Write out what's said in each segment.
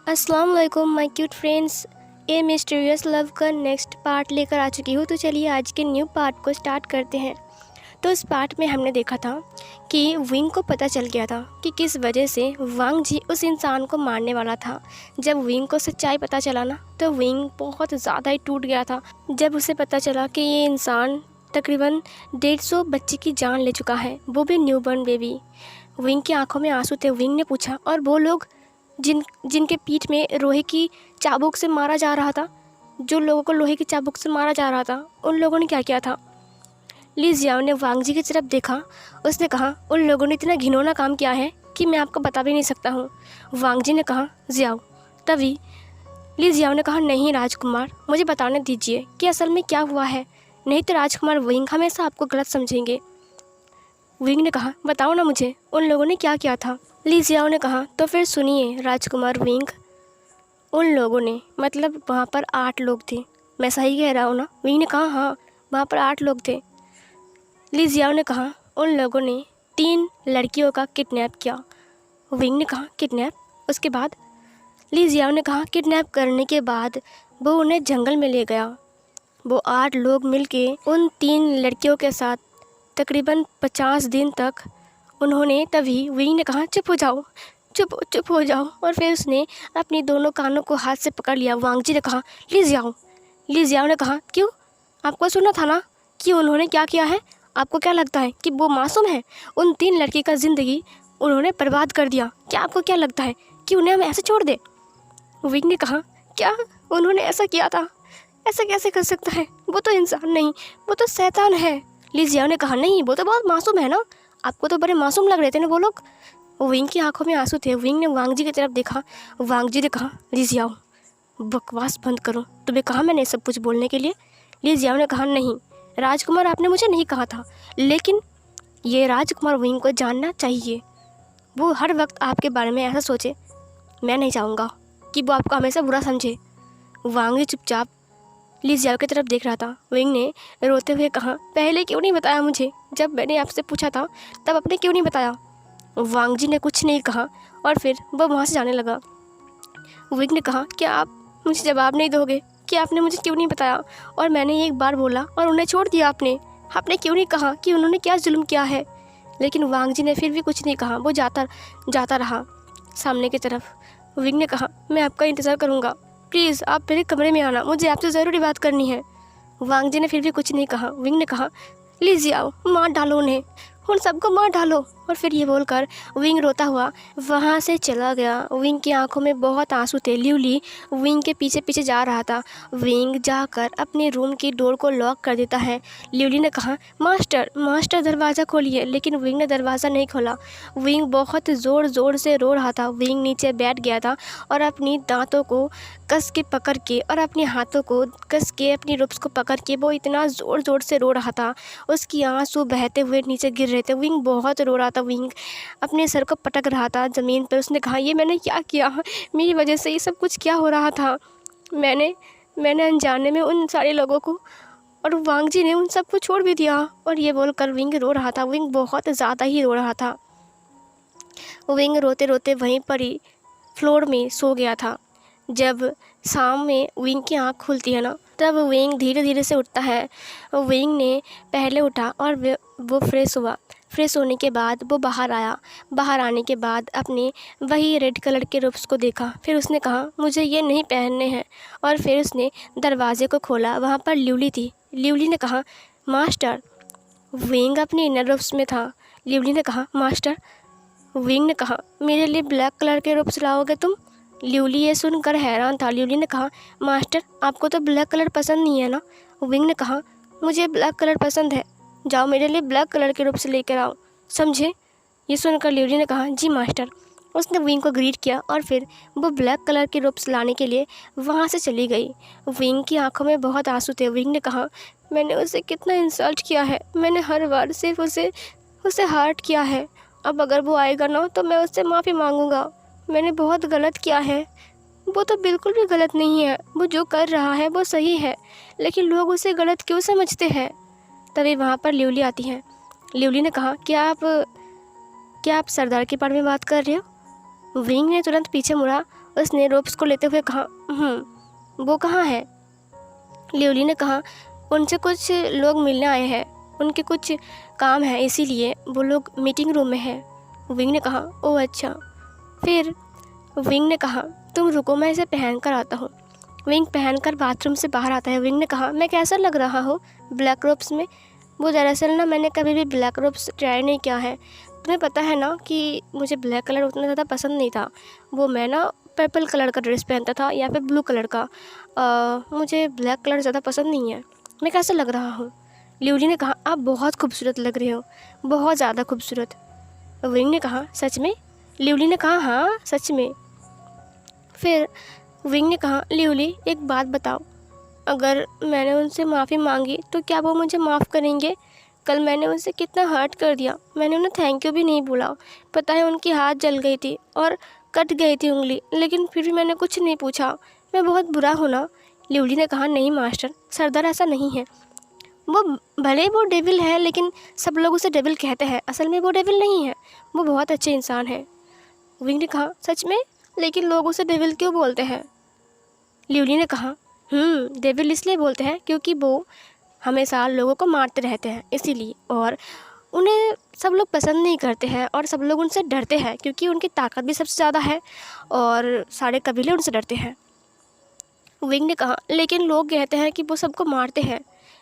अस्सलाम वालेकुम my cute friends. A mysterious love का नेक्स्ट पार्ट लेकर आ चुकी हूँ। तो चलिए आज के न्यू पार्ट को स्टार्ट करते हैं। तो इस पार्ट में हमने देखा था कि विंग को पता चल गया था कि किस वजह से वांग जी उस इंसान को मारने वाला था। जब विंग को सच्चाई पता चला ना, तो विंग बहुत ज़्यादा ही टूट गया था। जब उसे पता चला कि ये इंसान तकरीबन 150 बच्चे की जान ले चुका है, वो भी न्यूबॉर्न बेबी। विंग की आंखों में आंसू थे। विंग ने पूछा, और वो लोग जिनके पीठ में लोहे की चाबुक से मारा जा रहा था, जो लोगों को लोहे की चाबुक से मारा जा रहा था, उन लोगों ने क्या किया था? ली जियाओ ने वांग जी की तरफ देखा। उसने कहा, उन लोगों ने इतना घिनौना काम किया है कि मैं आपको बता भी नहीं सकता हूँ। वांग जी ने कहा, जियाओ। तभी ली जियाओ ने कहा, नहीं राजकुमार, मुझे बताने दीजिए कि असल में क्या हुआ है, नहीं तो राजकुमार विंग हमेशा आपको गलत समझेंगे। विंग ने कहा, बताओ ना मुझे, उन लोगों ने क्या किया था? ली जियाओ ने कहा, तो फिर सुनिए राजकुमार विंग। उन लोगों ने, मतलब वहाँ पर 8 लोग थे। मैं सही कह रहा हूँ ना? विंग ने कहा, हाँ, वहाँ पर 8 लोग थे। ली जियाओ ने कहा, उन लोगों ने 3 लड़कियों का किडनैप किया। विंग ने कहा, किडनैप? उसके बाद? ली जियाओ ने कहा, किडनैप करने के बाद वो उन्हें जंगल में ले गया। वो 8 लोग मिलके उन 3 लड़कियों के साथ तकरीबन 50 दिन तक उन्होंने, तभी विंग ने कहा, चुप हो जाओ, चुप हो जाओ। और फिर उसने अपनी दोनों कानों को हाथ से पकड़ लिया। वांग जी ने कहा, ली जियाओ। ली जियाओ ने कहा, क्यों? आपको सुना था ना कि उन्होंने क्या किया है? आपको क्या लगता है कि वो मासूम है? उन 3 लड़की का ज़िंदगी उन्होंने बर्बाद कर दिया। क्या आपको क्या लगता है कि उन्हें हम ऐसे छोड़ दें? विंग ने कहा, क्या उन्होंने ऐसा किया था? ऐसा कैसे कर सकता है? वो तो इंसान नहीं, वो तो शैतान है। ली जियाओ ने कहा, नहीं, वो तो बहुत मासूम है ना, आपको तो बड़े मासूम लग रहे थे ना वो लोग। विंग की आंखों में आंसू थे। विंग ने वांग जी की तरफ देखा। वांग जी ने कहा, ली जियाओ, बकवास बंद करो, तुम्हें कहा मैंने सब कुछ बोलने के लिए। ली जियाओ ने कहा, नहीं राजकुमार, आपने मुझे नहीं कहा था, लेकिन ये राजकुमार विंग को जानना चाहिए। वो हर वक्त आपके बारे में ऐसा सोचे। मैं नहीं चाहूँगा कि वो आपको हमेशा बुरा समझे। वांग जी चुपचाप ली जियाओ की तरफ देख रहा था। विंग ने रोते हुए कहा, पहले क्यों नहीं बताया मुझे? जब मैंने आपसे पूछा था तब आपने क्यों नहीं बताया? वांग जी ने कुछ नहीं कहा और फिर वह वहाँ से जाने लगा। विंग ने कहा, क्या आप मुझे जवाब नहीं दोगे कि आपने मुझे क्यों नहीं बताया? और मैंने एक बार बोला और उन्हें छोड़ दिया आपने क्यों नहीं कहा कि उन्होंने क्या जुल्म किया है? लेकिन वांग जी ने फिर भी कुछ नहीं कहा। वो जाता रहा सामने की तरफ। विंग ने कहा, मैं आपका इंतज़ार करूँगा, प्लीज़ आप मेरे कमरे में आना, मुझे आपसे ज़रूरी बात करनी है। वांग जी ने फिर भी कुछ नहीं कहा। विंग ने कहा, लीजिए आओ, मार डालो उन्हें, उन सबको मार डालो। और फिर ये बोलकर विंग रोता हुआ वहाँ से चला गया। विंग की आंखों में बहुत आंसू थे। ल्यूली विंग के पीछे पीछे जा रहा था। विंग जाकर अपने रूम की डोर को लॉक कर देता है। ल्यूली ने कहा, मास्टर दरवाज़ा खोलिए, लेकिन विंग ने दरवाज़ा नहीं खोला। विंग बहुत ज़ोर से रो रहा था। विंग नीचे बैठ गया था और अपनी दांतों को कस के पकड़ के और अपने हाथों को कस के अपनी रुप्स को पकड़ के वो इतना ज़ोर से रो रहा था। उसकी आंसू बहते हुए नीचे गिर रहे थे। विंग बहुत रो रहा था। विंग अपने सर को पटक रहा था ज़मीन पर। उसने कहा, ये मैंने क्या किया? मेरी वजह से ये सब कुछ क्या हो रहा था? मैंने अनजाने में उन सारे लोगों को, और वांग जी ने उन सबको छोड़ भी दिया। और ये बोलकर विंग रो रहा था। विंग बहुत ज़्यादा ही रो रहा था। विंग रोते रोते वहीं पर ही फ्लोर में सो गया था। जब शाम में विंग की आँख खुलती है ना, तब विंग धीरे धीरे से उठता है। विंग ने पहले उठा और वो फ्रेश हुआ। फ्रेश होने के बाद वो बाहर आया। बाहर आने के बाद अपने वही रेड कलर के रूप्स को देखा। फिर उसने कहा, मुझे ये नहीं पहनने हैं। और फिर उसने दरवाजे को खोला। वहाँ पर ल्यूली थी। ल्यूली ने कहा, मास्टर। विंग अपने इनर रूप्स में था। ल्यूली ने कहा, मास्टर। विंग ने कहा, मेरे लिए ब्लैक कलर के रूप्स लाओगे तुम? ल्यूली ये सुनकर हैरान था। ल्यूली ने कहा, मास्टर, आपको तो ब्लैक कलर पसंद नहीं है ना? विंग ने कहा, मुझे ब्लैक कलर पसंद है, जाओ मेरे लिए ब्लैक कलर के रूप्स लेकर आओ, समझे? ये सुनकर ल्यूली ने कहा, जी मास्टर। उसने विंग को ग्रीट किया और फिर वो ब्लैक कलर के रूप्स लाने के लिए वहाँ से चली गई। विंग की आंखों में बहुत आंसू थे। विंग ने कहा, मैंने उसे कितना इंसल्ट किया है। मैंने हर बार सिर्फ उसे हर्ट किया है। अब अगर वो आएगा ना तो मैं उससे माफ़ी मांगूंगा। मैंने बहुत गलत किया है। वो तो बिल्कुल भी गलत नहीं है, वो जो कर रहा है वो सही है, लेकिन लोग उसे गलत क्यों समझते हैं? तभी वहाँ पर ल्यूली आती है। ल्यूली ने कहा, क्या आप सरदार के बारे में बात कर रहे हो? विंग ने तुरंत पीछे मुड़ा। उसने रोप्स को लेते हुए कहा, वो कहाँ है? लियोली ने कहा, उनसे कुछ लोग मिलने आए हैं, उनके कुछ काम है इसीलिए वो लोग मीटिंग रूम में हैं। विंग ने कहा, ओह अच्छा। फिर विंग ने कहा, तुम रुको, मैं इसे पहन कर आता हूँ। विंग पहनकर बाथरूम से बाहर आता है। विंग ने कहा, मैं कैसा लग रहा हूँ ब्लैक रोब्स में? वो दरअसल ना मैंने कभी भी ब्लैक रोब्स ट्राई नहीं किया है। तुम्हें पता है ना कि मुझे ब्लैक कलर उतना ज़्यादा पसंद नहीं था। वो मैं ना पर्पल कलर का ड्रेस पहनता था या फिर ब्लू कलर का। मुझे ब्लैक कलर ज़्यादा पसंद नहीं है। मैं कैसा लग रहा हूँ? लियोली ने कहा, आप बहुत खूबसूरत लग रहे हो, बहुत ज़्यादा खूबसूरत। विंग ने कहा, सच में? लियोली ने कहा, हाँ सच में। फिर विंग ने कहा, लियोली एक बात बताओ, अगर मैंने उनसे माफ़ी मांगी तो क्या वो मुझे माफ़ करेंगे? कल मैंने उनसे कितना हर्ट कर दिया, मैंने उन्हें थैंक यू भी नहीं बोला। पता है उनकी हाथ जल गई थी और कट गई थी उंगली, लेकिन फिर भी मैंने कुछ नहीं पूछा। मैं बहुत बुरा हूँ ना? लियोली ने कहा, नहीं मास्टर, सरदार ऐसा नहीं है। वो भले वो डेविल है, लेकिन सब लोग उसे डेविल कहते हैं, असल में वो डेविल नहीं है, वो बहुत अच्छे इंसान है। विंग ने कहा, सच में? लेकिन लोग उसे डेविल क्यों बोलते हैं? लियोली ने कहा, डेविल इसलिए बोलते हैं क्योंकि वो हमेशा लोगों को मारते रहते हैं इसीलिए, और उन्हें सब लोग पसंद नहीं करते हैं और सब लोग उनसे डरते हैं क्योंकि उनकी ताकत भी सबसे ज़्यादा है और सारे कबीले उनसे डरते हैं। विंग ने कहा, लेकिन लोग कहते हैं कि वो सबको मारते हैं।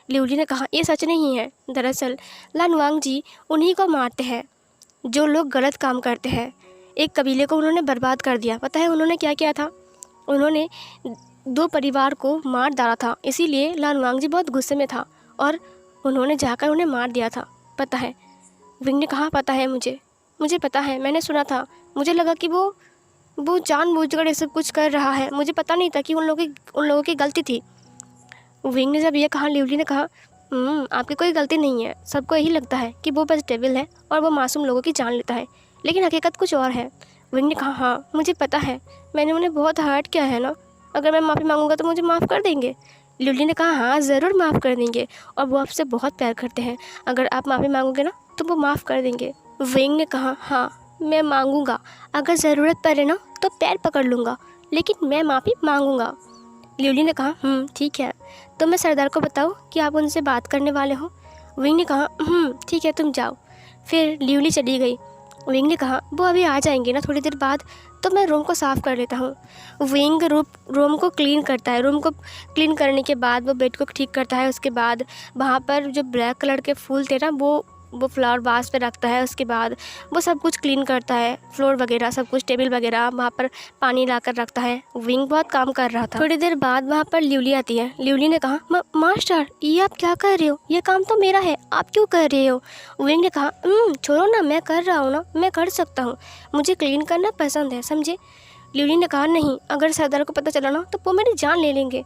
लियोली ने कहा, ये सच नहीं है। दरअसल लानवांग जी उन्हीं को मारते हैं जो लोग गलत काम करते हैं। एक कबीले को उन्होंने बर्बाद कर दिया। पता है उन्होंने क्या किया था? उन्होंने 2 परिवार को मार डाला था, इसीलिए लानवांग जी बहुत गुस्से में था और उन्होंने जाकर उन्हें मार दिया था। पता है? विंग ने कहा, पता है मुझे पता है, मैंने सुना था। मुझे लगा कि वो जानबूझकर ये सब कुछ कर रहा है। मुझे पता नहीं था कि उन लोगों की गलती थी। विंग ने जब ये कहा, लियोली ने कहा, आपकी कोई गलती नहीं है। सबको यही लगता है कि वो बस डेविल है और वो मासूम लोगों की जान लेता है, लेकिन हकीकत कुछ और है। विंग ने कहा, हाँ मुझे पता है, मैंने उन्हें बहुत हर्ट किया है ना। अगर मैं माफ़ी मांगूंगा तो मुझे माफ़ कर देंगे? लियोली ने कहा, हाँ ज़रूर माफ़ कर देंगे, और वो आपसे बहुत प्यार करते हैं। अगर आप माफ़ी मांगोगे ना तो वो माफ़ कर देंगे। विंग ने कहा, हाँ मैं मांगूंगा, अगर ज़रूरत पड़े ना तो पैर पकड़ लूँगा, लेकिन मैं माफ़ी मांगूंगा। लियोली ने कहा, ठीक है, तो मैं सरदार को बताऊँ कि आप उनसे बात करने वाले हो? विंग ने कहा, ठीक है तुम जाओ। फिर लियोली चली गई। विंग ने कहा, वो अभी आ जाएंगे ना थोड़ी देर बाद, तो मैं रूम को साफ़ कर लेता हूँ। विंग रूम को क्लीन करता है। रूम को क्लीन करने के बाद वो बेड को ठीक करता है। उसके बाद वहाँ पर जो ब्लैक कलर के फूल थे ना वो फ्लावर वास पे रखता है। उसके बाद वो सब कुछ क्लीन करता है, फ्लोर वगैरह सब कुछ, टेबल वगैरह, वहाँ पर पानी लाकर रखता है। विंग बहुत काम कर रहा था। थोड़ी देर बाद वहाँ पर लियोली आती है। लियोली ने कहा, मास्टर ये आप क्या कर रहे हो? ये काम तो मेरा है, आप क्यों कर रहे हो? विंग ने कहा, छोड़ो ना, मैं कर रहा हूँ ना, मैं कर सकता हूँ, मुझे क्लीन करना पसंद है, समझे? लियोली ने कहा, नहीं, अगर सरदार को पता चला ना तो वो मेरी जान ले लेंगे।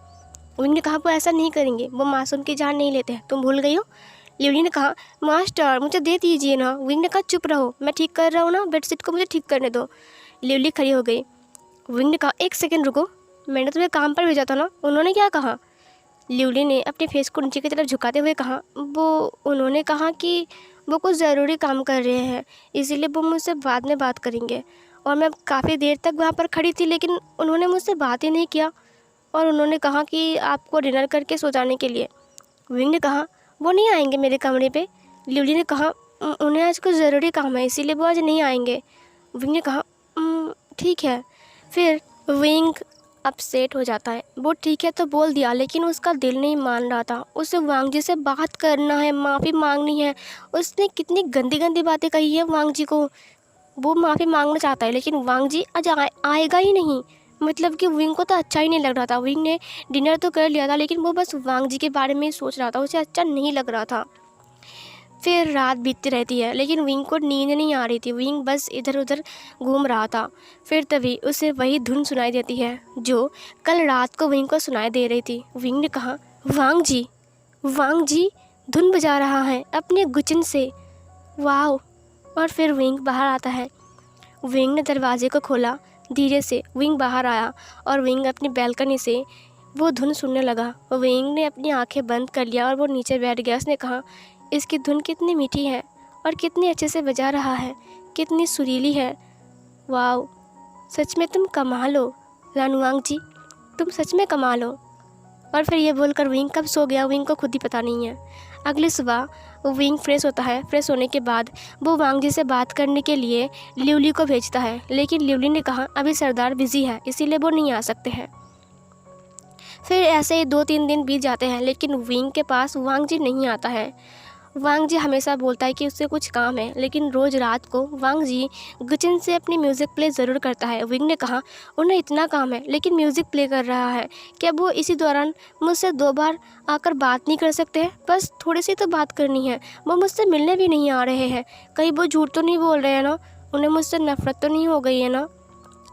विंग ने कहा, वो ऐसा नहीं करेंगे, वो मासूम की जान नहीं लेते हैं, तुम भूल गई हो? लियोली ने कहा, मास्टर मुझे दे दीजिए ना। विंग ने कहा, चुप रहो, मैं ठीक कर रहा हूँ ना, बेडशीट को मुझे ठीक करने दो। लियोली खड़ी हो गई। विंग ने कहा, एक सेकंड रुको, मैंने तुम्हें काम पर भेजा था ना, उन्होंने क्या कहा? लियोली ने अपने फेस को नीचे की तरफ झुकाते हुए कहा, उन्होंने कहा कि वो कुछ ज़रूरी काम कर रहे हैं, इसीलिए वो मुझसे बाद में बात करेंगे। और मैं काफ़ी देर तक वहाँ पर खड़ी थी, लेकिन उन्होंने मुझसे बात ही नहीं किया, और उन्होंने कहा कि आपको डिनर करके सो जाने के लिए। विंग ने कहा, वो नहीं आएंगे मेरे कमरे पे? लियोली ने कहा, उन्हें आज कुछ ज़रूरी काम है, इसीलिए वो आज नहीं आएंगे। विंग ने कहा, ठीक है। फिर विंग अपसेट हो जाता है। वो ठीक है तो बोल दिया, लेकिन उसका दिल नहीं मान रहा था। उसे वांग जी से बात करना है, माफ़ी मांगनी है। उसने कितनी गंदी गंदी बातें कही है वांग जी को। वो माफ़ी मांगना चाहता है, लेकिन वांग जी आज आएगा ही नहीं। मतलब कि विंग को तो अच्छा ही नहीं लग रहा था। विंग ने डिनर तो कर लिया था, लेकिन वो बस वांग जी के बारे में ही सोच रहा था, उसे अच्छा नहीं लग रहा था। फिर रात बीतती रहती है, लेकिन विंग को नींद नहीं आ रही थी। विंग बस इधर उधर घूम रहा था। फिर तभी उसे वही धुन सुनाई देती है जो कल रात को विंग को सुनाई दे रही थी। विंग ने कहा, वांग जी धुन बजा रहा है अपने गुचन से, वाह। और फिर विंग बाहर आता है। विंग ने दरवाजे को खोला। धीरे से विंग बाहर आया और विंग अपनी बैल्कनी से वो धुन सुनने लगा। विंग ने अपनी आंखें बंद कर लिया और वो नीचे बैठ गया। उसने कहा, इसकी धुन कितनी मीठी है और कितनी अच्छे से बजा रहा है, कितनी सुरीली है, वाह, सच में तुम कमाल हो। लानुआंग जी, तुम सच में कमाल हो। और फिर ये बोलकर विंग कब सो गया विंग को खुद ही पता नहीं है। अगली सुबह विंग फ्रेश होता है। फ्रेश होने के बाद वो वांग जी से बात करने के लिए लिवली को भेजता है, लेकिन लिवली ने कहा अभी सरदार बिजी है इसीलिए वो नहीं आ सकते हैं। फिर ऐसे ही 2-3 दिन बीत जाते हैं, लेकिन विंग के पास वांग जी नहीं आता है। वांग जी हमेशा बोलता है कि उससे कुछ काम है, लेकिन रोज़ रात को वांग जी किचन से अपनी म्यूज़िक प्ले ज़रूर करता है। विंग ने कहा उन्हें इतना काम है लेकिन म्यूज़िक प्ले कर रहा है, क्या वो इसी दौरान मुझसे 2 बार आकर बात नहीं कर सकते हैं? बस थोड़ी सी तो बात करनी है। वो मुझसे मिलने भी नहीं आ रहे हैं, कहीं वो झूठ तो नहीं बोल रहे हैं ना? उन्हें मुझसे नफरत तो नहीं हो गई है ना?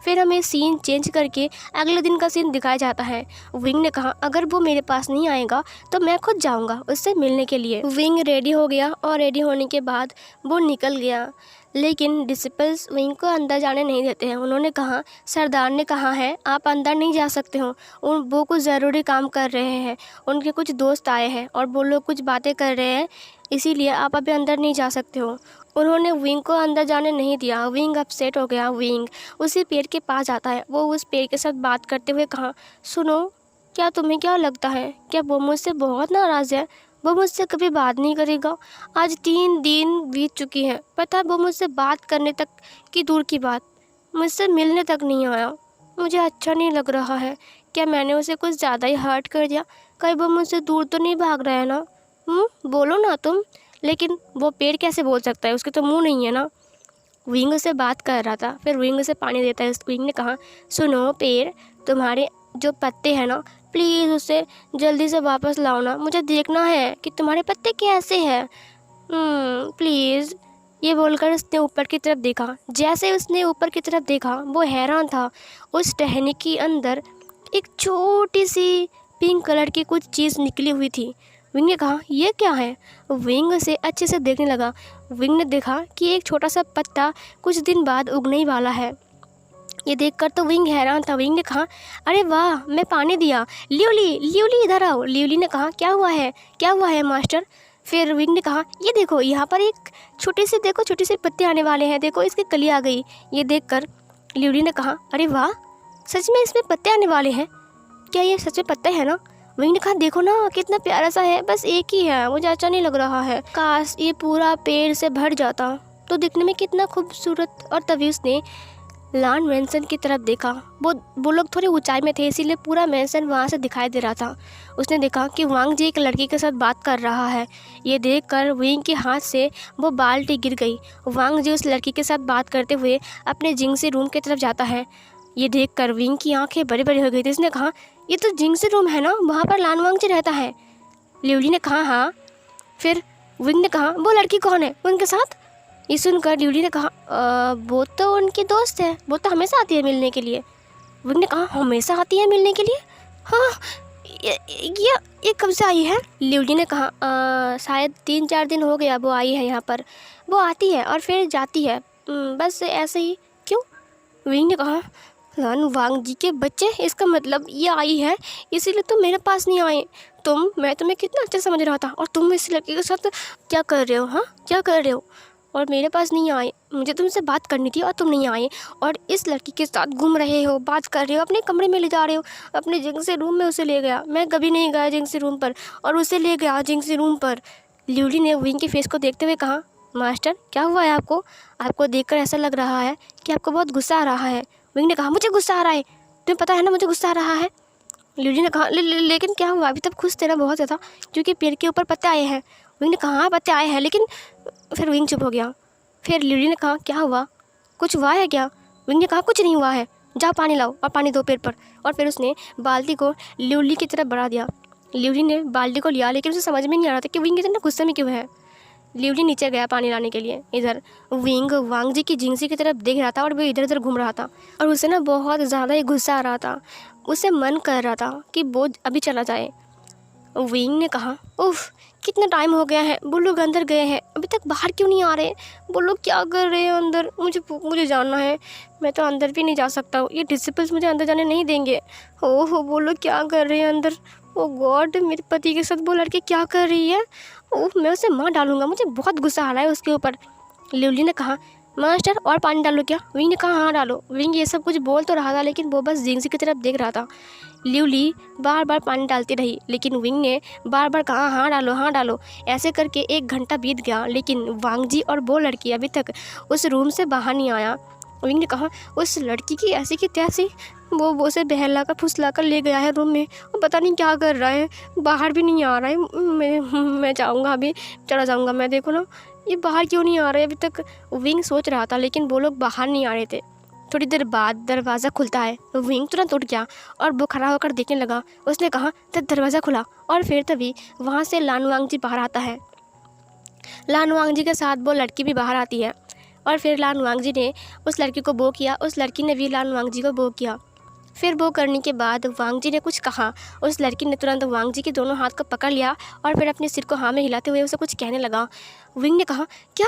फिर हमें सीन चेंज करके अगले दिन का सीन दिखाया जाता है। विंग ने कहा अगर वो मेरे पास नहीं आएगा तो मैं खुद जाऊंगा उससे मिलने के लिए। विंग रेडी हो गया और रेडी होने के बाद वो निकल गया, लेकिन डिसिपल्स विंग को अंदर जाने नहीं देते हैं। उन्होंने कहा सरदार ने कहा है आप अंदर नहीं जा सकते हो, वो कुछ ज़रूरी काम कर रहे हैं, उनके कुछ दोस्त आए हैं और वो लोग कुछ बातें कर रहे हैं, इसीलिए आप अभी अंदर नहीं जा सकते हो। उन्होंने विंग को अंदर जाने नहीं दिया। विंग अपसेट हो गया। विंग उसी पेड़ के पास जाता है। वो उस पेड़ के साथ बात करते हुए कहा सुनो, क्या तुम्हें क्या लगता है, क्या वो मुझसे बहुत नाराज़ है? वो मुझसे कभी बात नहीं करेगा। आज 3 दिन बीत चुकी हैं, पता है वो मुझसे बात करने तक की दूर की बात, मुझसे मिलने तक नहीं आया। मुझे अच्छा नहीं लग रहा है। क्या मैंने उसे कुछ ज़्यादा ही हर्ट कर दिया? कहीं वो मुझसे दूर तो नहीं भाग रहा है ना? बोलो ना तुम। लेकिन वो पेड़ कैसे बोल सकता है, उसके तो मुंह नहीं है ना। विंग से बात कर रहा था। फिर विंग से पानी देता है। विंग ने कहा सुनो पेड़, तुम्हारे जो पत्ते हैं ना, प्लीज़ उसे जल्दी से वापस लाओ ना, मुझे देखना है कि तुम्हारे पत्ते कैसे हैं। प्लीज़। ये बोलकर उसने ऊपर की तरफ देखा। जैसे उसने ऊपर की तरफ देखा वो हैरान था। उस टहनी के अंदर एक छोटी सी पिंक कलर की कुछ चीज़ निकली हुई थी। विंग ने कहा ये क्या है? विंग से अच्छे से देखने लगा। विंग ने देखा कि एक छोटा सा पत्ता कुछ दिन बाद उगने ही वाला है। ये देखकर तो विंग हैरान था। विंग ने कहा अरे वाह, मैं पानी दिया। लिवली लिवली इधर आओ। लिवली ने कहा क्या हुआ है, क्या हुआ है मास्टर? फिर विंग ने कहा ये देखो यहाँ पर एक छोटे से पत्ते आने वाले हैं, देखो इसकी कली आ गई। ये देखकर लिवली ने कहा अरे वाह, सच में इसमें पत्ते आने वाले हैं? क्या ये सच में पत्ते हैं ना? विंग ने कहा देखो ना कितना प्यारा सा है, बस एक ही है, मुझे अच्छा नहीं लग रहा है। काश ये पूरा पेड़ से भर जाता तो दिखने में कितना खूबसूरत। और तभी उसने लान मैंसन की तरफ देखा। वो लोग थोड़ी ऊंचाई में थे, इसीलिए पूरा मैंसन वहाँ से दिखाई दे रहा था। उसने देखा कि वांग जी एक लड़की के साथ बात कर रहा है। ये देखकर विंग के हाथ से वो बाल्टी गिर गई। वांग जी उस लड़की के साथ बात करते हुए अपने जिंगसी रूम की तरफ जाता है। ये देखकर विंग की आंखें बड़ी बड़ी हो गई थी। उसने कहा ये तो जिंगसी रूम है ना, वहाँ पर लानवांग जी रहता है। लिवली ने कहा हाँ। फिर विंग ने कहा वो लड़की कौन है उनके साथ? ये सुनकर लिवली ने कहा वो तो उनकी दोस्त है, वो तो हमेशा आती है मिलने के लिए। विंग ने कहा हमेशा आती है मिलने के लिए? हाँ, ये कब से आई है? लिवली ने कहा शायद 3-4 दिन हो गया वो आई है यहाँ पर। वो आती है और फिर जाती है, बस ऐसे ही। क्यों? विंग ने कहा लानवांग जी के बच्चे, इसका मतलब ये आई है इसीलिए तुम मेरे पास नहीं आए। मैं तुम्हें कितना अच्छा समझ रहा था और तुम इस लड़के के साथ क्या कर रहे हो? हाँ, क्या कर रहे हो? और मेरे पास नहीं आए, मुझे तुमसे बात करनी थी और तुम नहीं आए, और इस लड़की के साथ घूम रहे हो, बात कर रहे हो, अपने कमरे में ले जा रहे हो, अपने जिंगसी रूम में उसे ले गया। मैं कभी नहीं गया जिंगसी रूम पर और उसे ले गया जिंगसी रूम पर। लिवली ने विंग के फेस को देखते हुए कहा मास्टर क्या हुआ है आपको? आपको देखकर ऐसा लग रहा है कि आपको बहुत गुस्सा आ रहा है। विंग ने कहा मुझे गुस्सा आ रहा है, तुम्हें पता है ना मुझे गुस्सा आ रहा है। लिवली ने कहा लेकिन क्या हुआ? अभी तक खुश थे ना बहुत ज़्यादा, क्योंकि पेड़ के ऊपर पत्ते आए हैं। विंग ने कहा हाँ पत्ते आए हैं, लेकिन फिर विंग चुप हो गया। फिर लिवली ने कहा क्या हुआ, कुछ हुआ है क्या? विंग ने कहा कुछ नहीं हुआ है, जाओ पानी लाओ और पानी दो पेड़ पर। और फिर उसने बाल्टी को लिवली की तरफ बढ़ा दिया। लिवली ने बाल्टी को लिया, लेकिन उसे समझ में नहीं आ रहा था कि विंग इतना गुस्से में क्यों है। लिवली नीचे गया पानी लाने के लिए। इधर विंग वांग जी की जिंगसी की तरफ देख रहा था और वो इधर उधर घूम रहा था, और उसे ना बहुत ज़्यादा ही गुस्सा आ रहा था। उसे मन कर रहा था कि वो अभी चला जाए। विंग ने कहा उफ, कितना टाइम हो गया है, वो लोग अंदर गए हैं, अभी तक बाहर क्यों नहीं आ रहे? वो लोग क्या कर रहे हैं अंदर? मुझे जानना है, मैं तो अंदर भी नहीं जा सकता हूँ, ये डिसिपल्स मुझे अंदर जाने नहीं देंगे। ओह, वो लोग क्या कर रहे हैं अंदर? ओ गॉड, मेरे पति के साथ वो लड़की क्या कर रही है? ओह, मैं उसे मार डालूंगा, मुझे बहुत गुस्सा आ रहा है उसके ऊपर। लिवली ने कहा मास्टर और पानी डालो क्या? विंग ने कहा हाँ डालो। विंग ये सब कुछ बोल तो रहा था लेकिन वो बस जिंगसी की तरफ देख रहा था। लिवली बार बार पानी डालती रही लेकिन विंग ने बार बार कहा हाँ डालो हाँ डालो। ऐसे करके 1 घंटा बीत गया लेकिन वांगजी और वो लड़की अभी तक उस रूम से बाहर नहीं आया। विंग ने कहा उस लड़की की ऐसी की तैसी, वो उसे बहला कर फुसला कर ले गया है रूम में और पता नहीं क्या कर रहा है, बाहर भी नहीं आ रहा है। मैं जाऊँगा, अभी चला जाऊँगा मैं। देखो ना ये बाहर क्यों नहीं आ रहे अभी तक? विंग सोच रहा था लेकिन वो लोग बाहर नहीं आ रहे थे। थोड़ी देर बाद दरवाज़ा खुलता है। विंग तुरंत उठ गया और वो खड़ा होकर देखने लगा। उसने कहा तब दरवाज़ा खुला और फिर तभी वहाँ से लानवांगजी बाहर आता है। लानवांगजी के साथ वो लड़की भी बाहर आती है और फिर लानवांगजी ने उस लड़की को बो किया, उस लड़की ने भी लानवांगजी को बो किया। फिर वो करने के बाद वांगजी ने कुछ कहा। उस लड़की ने तुरंत वांगजी के दोनों हाथ को पकड़ लिया और फिर अपने सिर को हाँ में हिलाते हुए उसे कुछ कहने लगा। विंग ने कहा क्या,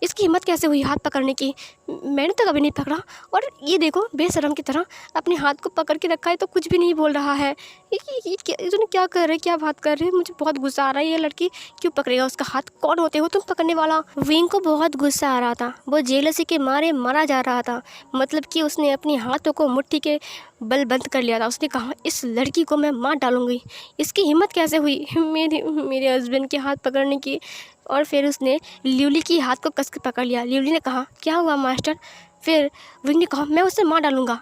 इसकी हिम्मत कैसे हुई हाथ पकड़ने की? मैंने तो कभी नहीं पकड़ा। और ये देखो बेशरम की तरह अपने हाथ को पकड़ के रखा है तो कुछ भी नहीं बोल रहा है। ये क्या कर रहे, क्या बात कर रहे हैं? मुझे बहुत गुस्सा आ रहा है। ये लड़की क्यों पकड़ेगा उसका हाथ? कौन होते हो तुम पकड़ने वाला? विंग को बहुत गुस्सा आ रहा था। वो जेलसी के मारे मरा जा रहा था। मतलब कि उसने अपने हाथों को मुट्ठी के बल बंद कर लिया था। उसने कहा इस लड़की को मैं मार डालूंगी, इसकी हिम्मत कैसे हुई मेरे हस्बैंड के हाथ पकड़ने की? और फिर उसने लिवली की हाथ को कस के पकड़ लिया। लिवली ने कहा क्या हुआ मास्टर? फिर विंग ने कहा मैं उसे मार डालूंगा।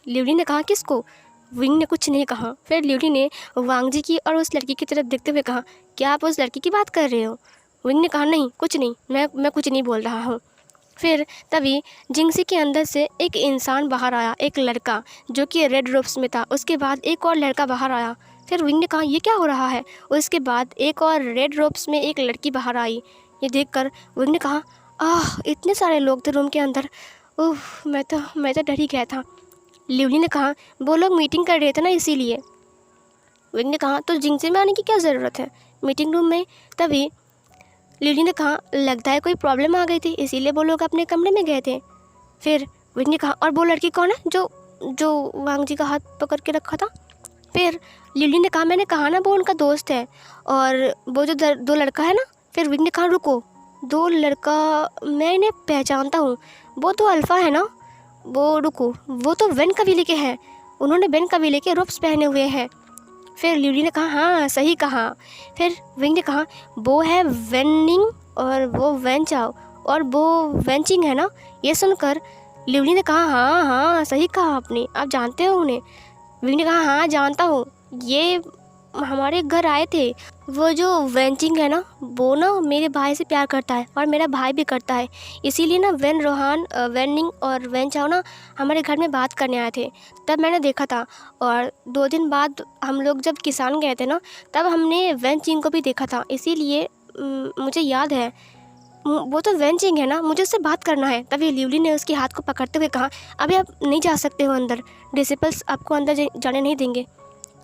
लिवली ने कहा किसको? विंग ने कुछ नहीं कहा। फिर लिवली ने वांगजी की और उस लड़की की तरफ देखते हुए कहा क्या आप उस लड़की की बात कर रहे हो? विंग ने कहा नहीं कुछ नहीं, मैं कुछ नहीं बोल रहा हूँ। फिर तभी जिंगसी के अंदर से एक इंसान बाहर आया, एक लड़का जो कि रेड रोब्स में था। उसके बाद एक और लड़का बाहर आया। फिर विंग ने कहा ये क्या हो रहा है? उसके बाद एक और रेड रोब्स में एक लड़की बाहर आई। ये देखकर विंग ने कहा इतने सारे लोग थे रूम के अंदर। मैं तो डर ही गया था। लिवली ने कहा वो लोग मीटिंग कर रहे थे ना इसीलिए। विंग ने कहा तो जिंगसी में आने की क्या ज़रूरत है मीटिंग रूम में? तभी लिवली ने कहा लगता है कोई प्रॉब्लम आ गई थी इसीलिए वो लोग अपने कमरे में गए थे। फिर विंग ने कहा और वो लड़की कौन है जो वांगजी का हाथ पकड़ के रखा था? फिर लिवली ने कहा मैंने कहा ना वो उनका दोस्त है और वो जो 2 लड़का है ना। फिर विंग ने कहा रुको, 2 लड़का मैं इन्हें पहचानता हूँ, वो तो अल्फ़ा है ना? वो रुको, वो तो वेन कबीले के हैं, उन्होंने वेन कबीले के रोब्स पहने हुए हैं। फिर लिवली ने कहा हाँ सही कहा। फिर विंग ने कहा वो है वेनिंग और वो वेंचाओ और वो वेंचिंग है ना? ये सुनकर लिवली ने कहा हाँ सही कहा आपने, आप जानते हो उन्हें? विंग ने कहा हाँ जानता हूँ, ये हमारे घर आए थे। वो जो वेंचिंग है ना वो ना मेरे भाई से प्यार करता है और मेरा भाई भी करता है, इसीलिए ना वेनिंग और वेंचाओ ना हमारे घर में बात करने आए थे। तब मैंने देखा था और 2 दिन बाद हम लोग जब किसान गए थे ना तब हमने वेंचिंग को भी देखा था, इसीलिए मुझे याद है वो तो वेंचिंग है ना, मुझे उससे बात करना है। तभी लिवली ने उसके हाथ को पकड़ते हुए कहा अभी आप नहीं जा सकते हो अंदर, डिसिपल्स आपको अंदर जाने नहीं देंगे।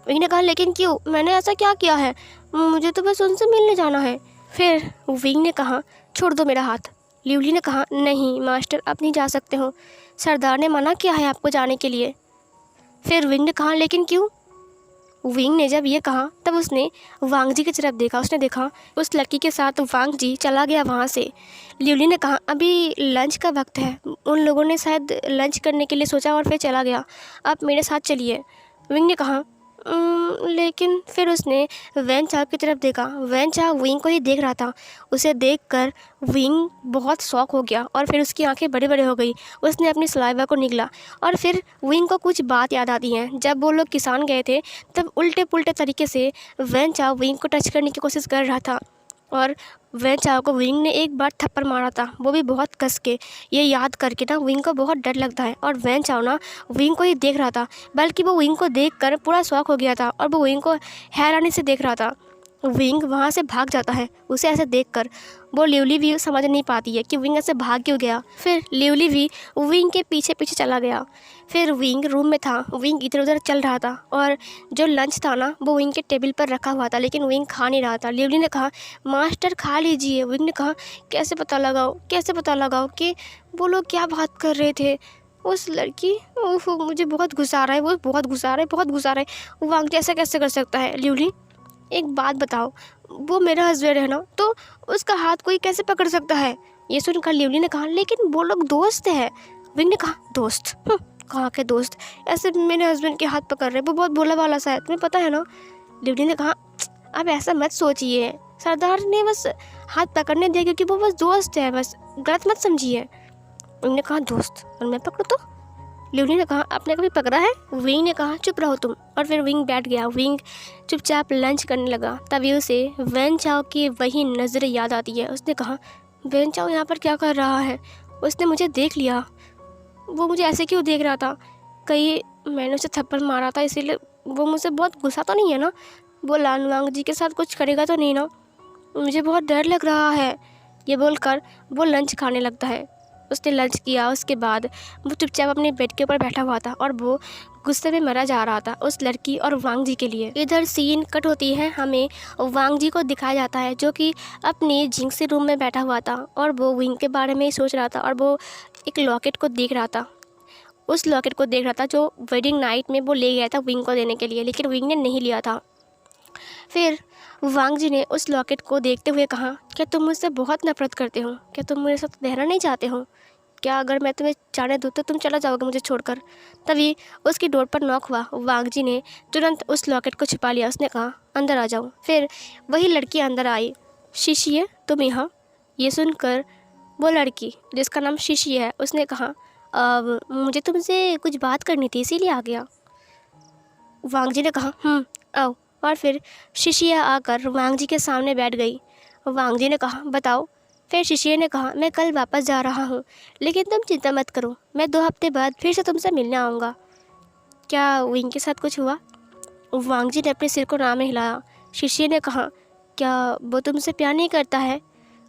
विंग ने कहा लेकिन क्यों, मैंने ऐसा क्या किया है? मुझे तो बस उनसे मिलने जाना है। फिर विंग ने कहा छोड़ दो मेरा हाथ। लिवली ने कहा नहीं मास्टर आप नहीं जा सकते हो, सरदार ने मना किया है आपको जाने के लिए। फिर विंग ने कहा लेकिन क्यों? विंग ने जब ये कहा तब उसने वांगजी की तरफ देखा। उसने देखा उस लड़की के साथ वांगजी चला गया वहाँ से। लिवली ने कहा अभी लंच का वक्त है, उन लोगों ने शायद लंच करने के लिए सोचा और फिर चला गया, आप मेरे साथ चलिए। विंग ने कहा लेकिन फिर उसने वैन चाव की तरफ देखा। वैन चाव विंग को ही देख रहा था। उसे देखकर विंग बहुत शॉक हो गया और फिर उसकी आंखें बड़े बड़े हो गई। उसने अपनी सलाइवा को निगला और फिर विंग को कुछ बात याद आती है। जब वो लोग किसान गए थे तब उल्टे पुल्टे तरीके से वैन चाव विंग को टच करने की कोशिश कर रहा था और वैन चाव को विंग ने एक बार थप्पड़ मारा था, वो भी बहुत कस के। ये याद करके ना विंग को बहुत डर लगता है और वैन चाव ना विंग को ही देख रहा था, बल्कि वो विंग को देखकर पूरा शॉक हो गया था और वो विंग को हैरानी से देख रहा था। विंग वहाँ से भाग जाता है उसे ऐसे देखकर। वो लिवली भी समझ नहीं पाती है कि विंग ऐसे भाग क्यों गया। फिर लिवली भी विंग के पीछे पीछे चला गया। फिर विंग रूम में था, विंग इधर उधर चल रहा था और जो लंच था ना वो विंग के टेबल पर रखा हुआ था, लेकिन विंग खा नहीं रहा था। लिवली ने कहा मास्टर खा लीजिए। विंग ने कहा कैसे पता लगाओ कि वो लोग क्या बात कर रहे थे? उस लड़की, ओह मुझे बहुत गुस्सा आ रहा है, वो बहुत गुस्सा आ रहा है। वांग ऐसा कैसे कर सकता है? लिवली एक बात बताओ, वो मेरा हस्बैंड है ना, तो उसका हाथ कोई कैसे पकड़ सकता है। ये सुनकर लिवली ने कहा लेकिन वो लोग दोस्त हैं। विंग ने कहा दोस्त? कहाँ के दोस्त, ऐसे मेरे हस्बैंड के हाथ पकड़ रहे, वो बहुत भोला भाला सा है, तुम्हें पता है ना। लिवली ने कहा अब ऐसा मत सोचिए, सरदार ने बस हाथ पकड़ने दिया क्योंकि वो बस दोस्त है, बस गलत मत समझिए। विंग ने कहा दोस्त और मैं पकड़ूँ तो? लिवली ने कहा आपने कभी पकड़ा है? विंग ने कहा चुप रहो तुम, और फिर विंग बैठ गया। विंग चुपचाप लंच करने लगा। तभी उसे वेन चाओ की वही नज़रें याद आती है। उसने कहा वेन चाओ यहाँ पर क्या कर रहा है? उसने मुझे देख लिया, वो मुझे ऐसे क्यों देख रहा था? कहीं मैंने उसे थप्पड़ मारा था इसीलिए वो मुझसे बहुत गुस्सा तो नहीं है ना? वो लानवांग जी के साथ कुछ करेगा तो नहीं ना? मुझे बहुत डर लग रहा है। ये बोलकर वो लंच खाने लगता है। उसने लंच किया, उसके बाद वो चुपचाप अपने बेड के ऊपर बैठा हुआ था और वो गुस्से में मरा जा रहा था उस लड़की और वांग जी के लिए। इधर सीन कट होती है, हमें वांग जी को दिखाया जाता है जो कि अपने जिंक्सी रूम में बैठा हुआ था और वो विंग के बारे में ही सोच रहा था और वो एक लॉकेट को देख रहा था। उस लॉकेट को देख रहा था जो वेडिंग नाइट में वो ले गया था विंग को देने के लिए, लेकिन विंग ने नहीं लिया था। फिर वांग जी ने उस लॉकेट को देखते हुए कहा क्या तुम मुझसे बहुत नफरत करते हो? क्या तुम मेरे साथ रहना नहीं चाहते हो? क्या अगर मैं तुम्हें जाने दूँ तो तुम चला जाओगे मुझे छोड़कर? तभी उसकी डोर पर नॉक हुआ। वांग जी ने तुरंत उस लॉकेट को छिपा लिया। उसने कहा अंदर आ जाओ। फिर वही लड़की अंदर आई। शीशी है तुम यहाँ? ये सुनकर वो लड़की जिसका नाम शीशी है उसने कहा अब मुझे तुमसे कुछ बात करनी थी इसीलिए आ गया। वांग जी ने कहा आओ। और फिर शीशिया आकर वांग जी के सामने बैठ गई। वांग जी ने कहा बताओ। फिर शीशिया ने कहा मैं कल वापस जा रहा हूँ, लेकिन तुम चिंता मत करो, मैं 2 हफ्ते बाद फिर से तुमसे मिलने आऊँगा। क्या विंग के साथ कुछ हुआ? वांग जी ने अपने सिर को ना में हिलाया। शीशिया ने कहा क्या वो तुमसे प्यार नहीं करता है?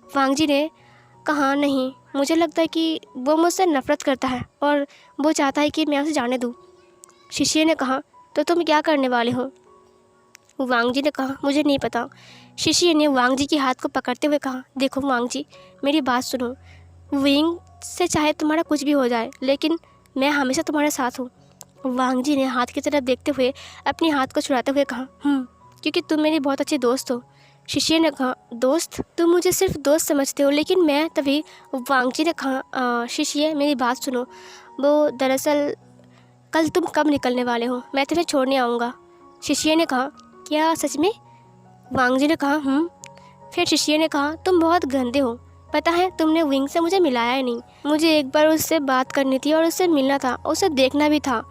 वांग जी ने कहा नहीं, मुझे लगता है कि वो मुझसे नफरत करता है और वो चाहता है कि मैं उसे जाने दूँ। शीशिया ने कहा तो तुम क्या करने वाले हो? वांग जी ने कहा मुझे नहीं पता। शीशिया ने वांग जी के हाथ को पकड़ते हुए कहा देखो वांग जी मेरी बात सुनो, विंग से चाहे तुम्हारा कुछ भी हो जाए लेकिन मैं हमेशा तुम्हारे साथ हूँ। वांग जी ने हाथ की तरफ देखते हुए अपने हाथ को छुड़ाते हुए कहा क्योंकि तुम मेरी बहुत अच्छी दोस्त हो। शीशिया ने कहा दोस्त? तुम मुझे सिर्फ दोस्त समझते हो लेकिन मैं। तभी वांग जी ने कहा शीशिया मेरी बात सुनो, वो दरअसल कल तुम कब निकलने वाले हो? मैं तुम्हें छोड़ने आऊँगा। शीशिया ने कहा क्या सच में? वांग जी ने कहा फिर शीशिया ने कहा तुम बहुत गंदे हो, पता है तुमने विंग से मुझे मिलाया ही नहीं। मुझे एक बार उससे बात करनी थी और उससे मिलना था, उसे देखना भी था।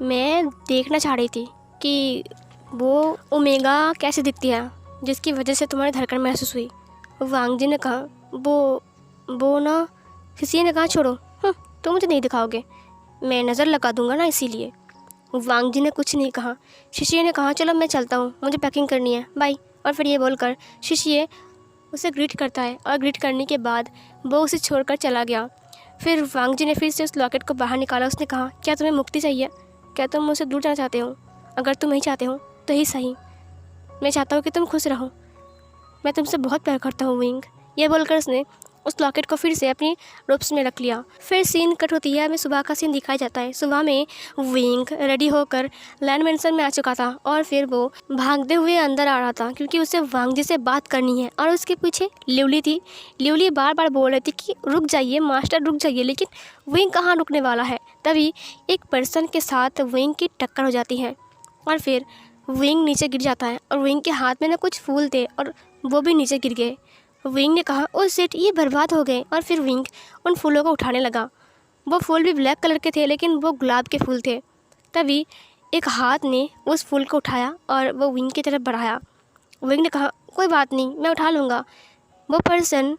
मैं देखना चाह रही थी कि वो ओमेगा कैसे दिखती है जिसकी वजह से तुम्हारी धड़कन महसूस हुई। वांग जी ने कहा वो ना। शीशिया ने कहा छोड़ो, तुम मुझे नहीं दिखाओगे, मैं नज़र लगा दूंगा ना इसीलिए। वांग जी ने कुछ नहीं कहा। शीशिया ने कहा चलो मैं चलता हूँ, मुझे पैकिंग करनी है, बाय। और फिर ये बोलकर शीशिया उसे ग्रीट करता है और ग्रीट करने के बाद वो उसे छोड़कर चला गया। फिर वांग जी ने फिर से उस लॉकेट को बाहर निकाला। उसने कहा क्या तुम्हें मुक्ति चाहिए? क्या तुम मुझसे दूर जाना चाहते हो? अगर तुम नहीं चाहते हो तो ही सही, मैं चाहता हूँ कि तुम खुश रहो, मैं तुमसे बहुत प्यार करता हूँ विंग। ये बोलकर उसने उस लॉकेट को फिर से अपनी रोब्स में रख लिया। फिर सीन कट होती है, हमें सुबह का सीन दिखाया जाता है। सुबह में विंग रेडी होकर लैंड मैंसन में आ चुका था और फिर वो भागते हुए अंदर आ रहा था क्योंकि उसे वांग जी से बात करनी है और उसके पीछे लिवली थी। लिवली बार बार बोल रही थी कि रुक जाइए मास्टर रुक जाइए, लेकिन विंग कहाँ रुकने वाला है। तभी एक पर्सन के साथ विंग की टक्कर हो जाती है और फिर विंग नीचे गिर जाता है और विंग के हाथ में ना कुछ फूल थे और वो भी नीचे गिर गए। विंग ने कहा ओ शिट ये बर्बाद हो गए, और फिर विंग उन फूलों को उठाने लगा। वो फूल भी ब्लैक कलर के थे लेकिन वो गुलाब के फूल थे। तभी एक हाथ ने उस फूल को उठाया और वो विंग की तरफ बढ़ाया। विंग ने कहा कोई बात नहीं मैं उठा लूँगा। वो पर्सन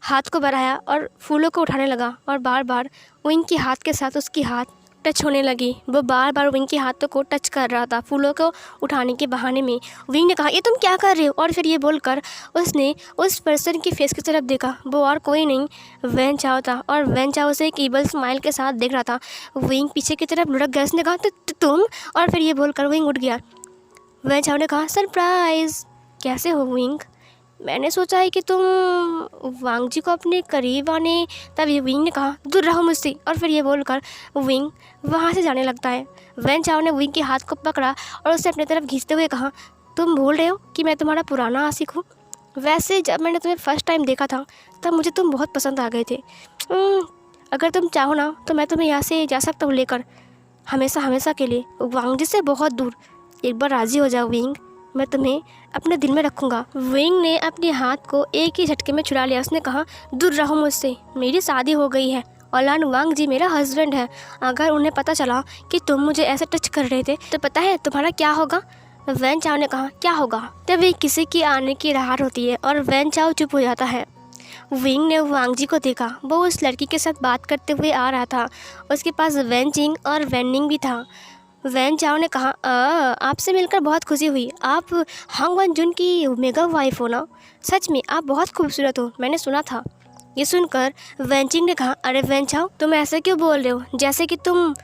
हाथ को बढ़ाया और फूलों को उठाने लगा और बार बार विंग के हाथ के साथ उसकी हाथ टच होने लगी। वो बार बार विंग के हाथों को टच कर रहा था फूलों को उठाने के बहाने में। विंग ने कहा ये तुम क्या कर रहे हो? और फिर ये बोलकर उसने उस पर्सन की फेस की तरफ देखा। वो और कोई नहीं वेन चाओ था और वेन चाओ से एक ईबल स्माइल के साथ देख रहा था। विंग पीछे की तरफ लुढ़क गया। उसने कहा तुम? और फिर ये बोलकर विंग उठ गया। वेन चाओ ने कहा सरप्राइज़, कैसे हो विंग? मैंने सोचा है कि तुम वांग जी को अपने करीब आने। तभी विंग ने कहा दूर रहो मुझसे। और फिर ये बोलकर विंग वहाँ से जाने लगता है। वेन चाओ ने विंग के हाथ को पकड़ा और उसे अपनी तरफ खींचते हुए कहा तुम भूल रहे हो कि मैं तुम्हारा पुराना आशिक हूँ। वैसे जब मैंने तुम्हें फ़र्स्ट टाइम देखा था तब मुझे तुम बहुत पसंद आ गए थे। अगर तुम चाहो ना तो मैं तुम्हें यहाँ से जा सकता हूँ लेकर, हमेशा हमेशा के लिए, वांग जी से बहुत दूर। एक बार राज़ी हो जाओ विंग, मैं तुम्हें अपने दिल में रखूँगा। विंग ने अपने हाथ को एक ही झटके में छुड़ा लिया। उसने कहा, दूर रहो मुझसे, मेरी शादी हो गई है और लान वांग जी मेरा हस्बैंड है। अगर उन्हें पता चला कि तुम मुझे ऐसे टच कर रहे थे तो पता है तुम्हारा क्या होगा? वैन चाओ ने कहा, क्या होगा? तभी किसी की आने की राह होती है और वैन चाओ चुप हो जाता है। विंग ने वांग जी को देखा, वो उस लड़की के साथ बात करते हुए आ रहा था। उसके पास वैन चिंग और वैन निंग भी था। वैन चाओ ने कहा, आपसे मिलकर बहुत खुशी हुई। आप हांग वन जुन की मेगा वाइफ हो ना? सच में आप बहुत खूबसूरत हो, मैंने सुना था। ये सुनकर वैन चिंग ने कहा, अरे वैन चाओ, तुम ऐसे क्यों बोल रहे हो जैसे कि तुम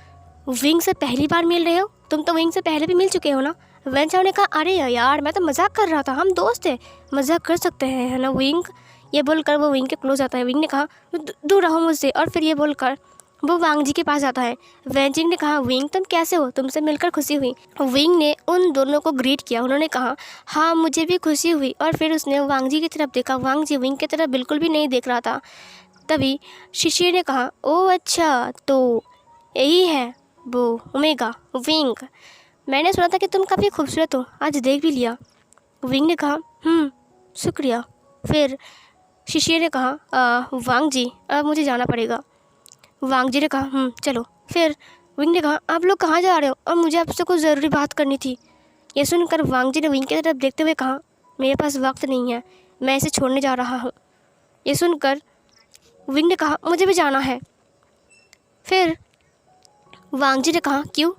विंग से पहली बार मिल रहे हो? तुम तो विंग से पहले भी मिल चुके हो ना? वैन चाओ ने कहा, अरे यार मैं तो मजाक कर रहा था, हम दोस्त हैं, मजाक कर सकते हैं, है ना विंग? ये बोलकर वो विंग के क्लोज आता है। विंग ने कहा, दूर रहो मुझसे, और फिर ये बोलकर वो वांग जी के पास आता है। वैन चिंग ने कहा, विंग तुम कैसे हो? तुमसे मिलकर खुशी हुई। विंग ने उन दोनों को ग्रीट किया। उन्होंने कहा, हाँ मुझे भी खुशी हुई। और फिर उसने वांग जी की तरफ देखा। वांग जी विंग की तरफ बिल्कुल भी नहीं देख रहा था। तभी शिशिर ने कहा, ओह अच्छा, तो यही है वो ओमेगा विंग, मैंने सुना था कि तुम काफ़ी खूबसूरत हो, आज देख भी लिया। विंग ने कहा, शुक्रिया। फिर शिशिर ने कहा, वांग जी अब मुझे जाना पड़ेगा। वांग जी ने कहा, चलो। फिर विंग ने कहा, आप लोग कहाँ जा रहे हो? और मुझे आपसे कुछ ज़रूरी बात करनी थी। ये सुनकर वांग जी ने विंग की तरफ देखते हुए कहा, मेरे पास वक्त नहीं है, मैं इसे छोड़ने जा रहा हूँ। ये सुनकर विंग ने कहा, मुझे भी जाना है। फिर वांग जी ने कहा, क्यों?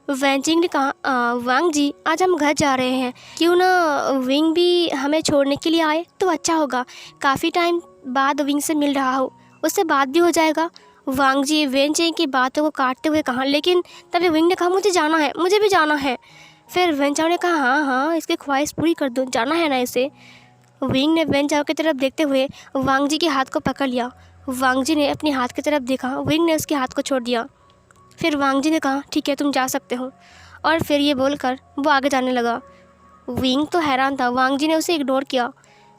वैन चिंग ने कहा, वांग जी आज हम घर जा रहे हैं, क्यों ना विंग भी हमें छोड़ने के लिए आए तो अच्छा होगा। काफ़ी टाइम बाद विंग से मिल रहा हो, उससे बात भी हो जाएगा। वांग जी वैन चिंग की बातों को काटते हुए कहा, लेकिन तभी विंग ने कहा, मुझे जाना है, मुझे भी जाना है। फिर वैन चाओ ने कहा, हाँ हाँ इसकी ख्वाहिश पूरी कर दो, जाना है ना इसे। विंग ने वैन चाओ की तरफ देखते हुए वांग जी के हाथ को पकड़ लिया। वांग जी ने अपने हाथ की तरफ देखा। विंग ने उसके हाथ को छोड़ दिया। फिर वांग जी ने कहा, ठीक है तुम जा सकते हो। और फिर ये बोलकर वो आगे जाने लगा। विंग तो हैरान था, वांग जी ने उसे इग्नोर किया,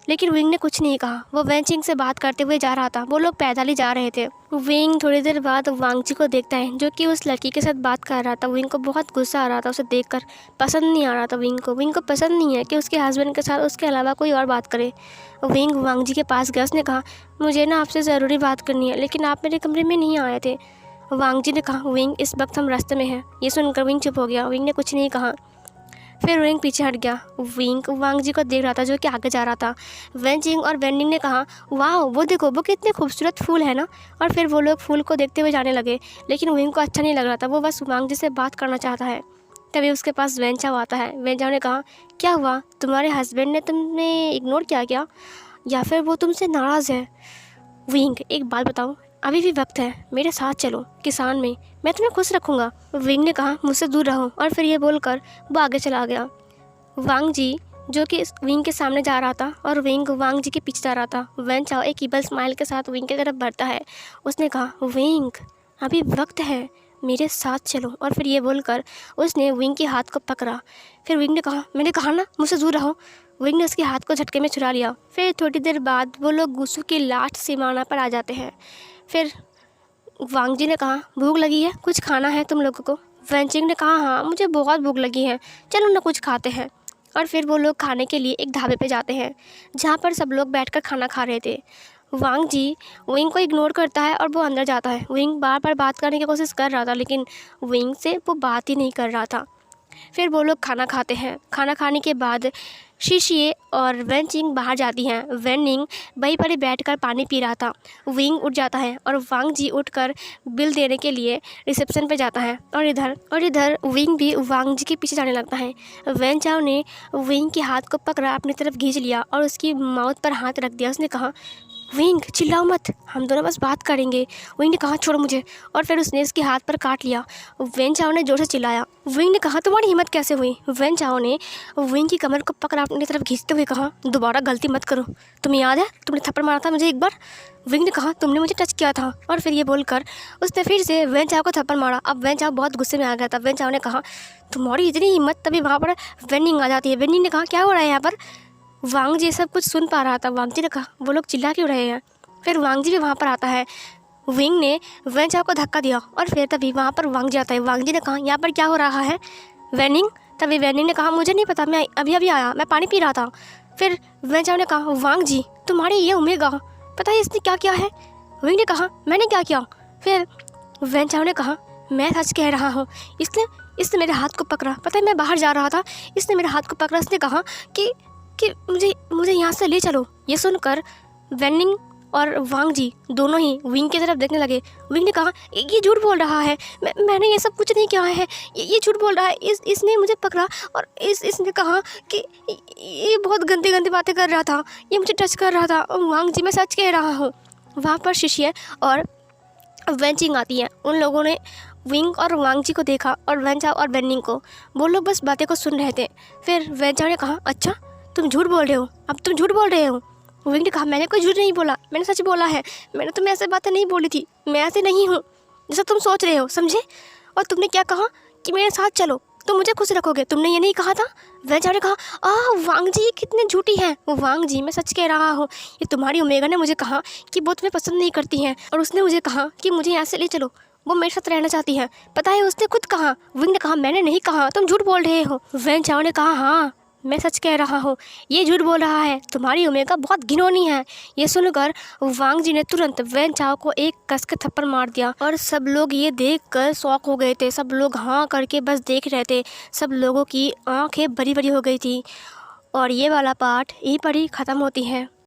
लेकिन विंग ने कुछ नहीं कहा। वो वैन चिंग से बात करते हुए जा रहा था। वो लोग पैदल ही जा रहे थे। विंग थोड़ी देर बाद वांग जी को देखता है जो कि उस लड़की के साथ बात कर रहा था। विंग को बहुत गुस्सा आ रहा था, उसे देखकर पसंद नहीं आ रहा था विंग को पसंद नहीं है कि उसके हस्बैंड के साथ उसके अलावा कोई और बात करे। विंग वांग जी के पास गया। उसने कहा, मुझे ना आपसे ज़रूरी बात करनी है, लेकिन आप मेरे कमरे में नहीं आए थे। वांग जी ने कहा, विंग इस वक्त हम रास्ते में हैं। ये सुनकर विंग चुप हो गया। विंग ने कुछ नहीं कहा। फिर विंग पीछे हट गया। विंग वांग जी को देख रहा था जो कि आगे जा रहा था। वैन चिंग और वैन निंग ने कहा, वाह वो देखो वो कितने खूबसूरत फूल है ना। और फिर वो लोग फूल को देखते हुए जाने लगे, लेकिन विंग को अच्छा नहीं लग रहा था। वो बस वांग जी से बात करना चाहता है। तभी उसके पास वैन चाओ आता है। वैन चाओ ने कहा, क्या हुआ, तुम्हारे हस्बैंड ने तुम्हें इग्नोर किया क्या, या फिर वो तुमसे नाराज़ है? विंग, एक बात बताओ, अभी भी वक्त है, मेरे साथ चलो किसान में, मैं तुम्हें खुश रखूँगा। विंग ने कहा, मुझसे दूर रहो। और फिर ये बोलकर वो आगे चला गया। वांग जी जो कि विंग के सामने जा रहा था और विंग वांग जी के पीछे जा रहा था। वैन चाओ एक ईबल स्माइल के साथ विंग की तरफ बढ़ता है। उसने कहा, विंग अभी वक्त है, मेरे साथ चलो। और फिर ये बोलकर उसने विंग के हाथ को पकड़ा। फिर विंग ने कहा, मैंने कहा ना मुझसे दूर रहो। विंग ने उसके हाथ को झटके में छुड़ा लिया। फिर थोड़ी देर बाद वो लोग गुस्सू की लास्ट सीमाना पर आ जाते हैं। फिर वांग जी ने कहा, भूख लगी है, कुछ खाना है तुम लोगों को? वैन चिंग ने कहा, हाँ मुझे बहुत भूख लगी है, चलो ना कुछ खाते हैं। और फिर वो लोग खाने के लिए एक ढाबे पे जाते हैं जहाँ पर सब लोग बैठकर खाना खा रहे थे। वांग जी विंग को इग्नोर करता है और वो अंदर जाता है। विंग बार बार बात करने की कोशिश कर रहा था, लेकिन विंग से वो बात ही नहीं कर रहा था। फिर वो लोग खाना खाते हैं। खाना खाने के बाद शीशिए और वैन चिंग बाहर जाती हैं। वैन निंग वहीं पर ही बैठकर पानी पी रहा था। विंग उठ जाता है और वांग जी उठकर बिल देने के लिए रिसेप्शन पे जाता है। और इधर विंग भी वांग जी के पीछे जाने लगता है। वैन चाओ ने विंग के हाथ को पकड़ा, अपनी तरफ खींच लिया और उसकी माउथ पर हाथ रख दिया। उसने कहा, विंग चिल्लाओ मत, हम दोनों बस बात करेंगे। विंग ने कहा छोड़ो मुझे, और फिर उसने इसके हाथ पर काट लिया। वेन चाओ ने जोर से चिल्लाया। विंग ने कहा तुम्हारी हिम्मत कैसे हुई? वेन चाओ ने विंग की कमर को पकड़ अपनी तरफ खींचते हुए कहा दोबारा गलती मत करो, तुम्हें याद है तुमने थप्पड़ मारा था मुझे एक बार? विंग ने कहा तुमने मुझे टच किया था, और फिर ये बोलकर उसने फिर से वेन चाओ को थप्पड़ मारा। अब वेन चाओ बहुत गुस्से में आ गया था। वेन चाओ ने कहा तुम्हारी इतनी हिम्मत? तभी वहाँ पर वेनिंग आ जाती है। वेनिंग ने कहा क्या हो रहा है यहाँ पर? वांग जी सब कुछ सुन पा रहा था। वांग जी ने कहा वो लोग चिल्ला क्यों रहे हैं? फिर वांग जी भी वहाँ पर आता है। विंग ने वेन चाओ को धक्का दिया, और फिर तभी वहाँ पर वांग जी आता है। वांग जी ने कहा यहाँ पर क्या हो रहा है वेनिंग? तभी वेनिंग ने कहा मुझे नहीं पता, मैं अभी अभी आया, मैं पानी पी रहा था। फिर वेन चाओ ने कहा वांग जी तुम्हारे ये ओमेगा, पता है इसने क्या किया है? विंग ने कहा मैंने क्या किया? फिर वेन चाओ ने कहा मैं सच कह रहा हूँ, इसने मेरे हाथ को पकड़ा, पता है मैं बाहर जा रहा था, इसने मेरे हाथ को पकड़ा, इसने कहा कि मुझे यहाँ से ले चलो। ये सुनकर वेनिंग और वांग जी दोनों ही विंग की तरफ देखने लगे। विंग ने कहा ये झूठ बोल रहा है, मैंने ये सब कुछ नहीं किया है, ये झूठ बोल रहा है, इसने मुझे पकड़ा, और इसने कहा कि ये बहुत गंदी गंदी बातें कर रहा था, ये मुझे टच कर रहा था। वांग जी मैं सच कह रहा हूँ। वहाँ पर शिशिए और वेंचिंग आती है। उन लोगों ने विंग और वांग जी को देखा, और वेंचाओ और बेनिंग को। वो लोग बस बातें को सुन रहे थे। फिर वेंचाओ ने कहा अच्छा तुम झूठ बोल रहे हो, अब तुम झूठ बोल रहे हो? विंग ने कहा मैंने कोई झूठ नहीं बोला, मैंने सच बोला है, मैंने तुम्हें ऐसे बातें नहीं बोली थी, मैं ऐसे नहीं हूँ जैसा तुम सोच रहे हो, समझे? और तुमने क्या कहा कि मेरे साथ चलो तो मुझे खुश रखोगे, तुमने ये नहीं कहा था? वेंचाओ ने कहा वांग जी कितने झूठी हैं। वांग जी मैं सच कह रहा हूँ, ये तुम्हारी ओमेगा ने मुझे कहा कि वो तुम्हें पसंद नहीं करती हैं, और उसने मुझे कहा कि मुझे यहाँ से ले चलो, वो मेरे साथ रहना चाहती है, पता है उसने खुद कहा। विंग ने कहा मैंने नहीं कहा, तुम झूठ बोल रहे हो। वेंचाओ ने कहा हाँ मैं सच कह रहा हूँ, ये झूठ बोल रहा है, तुम्हारी ओमेगा बहुत घिनौनी है। ये सुनकर वांग जी ने तुरंत वेन चाओ को एक कस के थप्पड़ मार दिया, और सब लोग ये देखकर शॉक हो गए थे। सब लोग हाँ करके बस देख रहे थे, सब लोगों की आंखें बड़ी बड़ी हो गई थी। और ये वाला पार्ट यहीं पर ही ख़त्म होती है।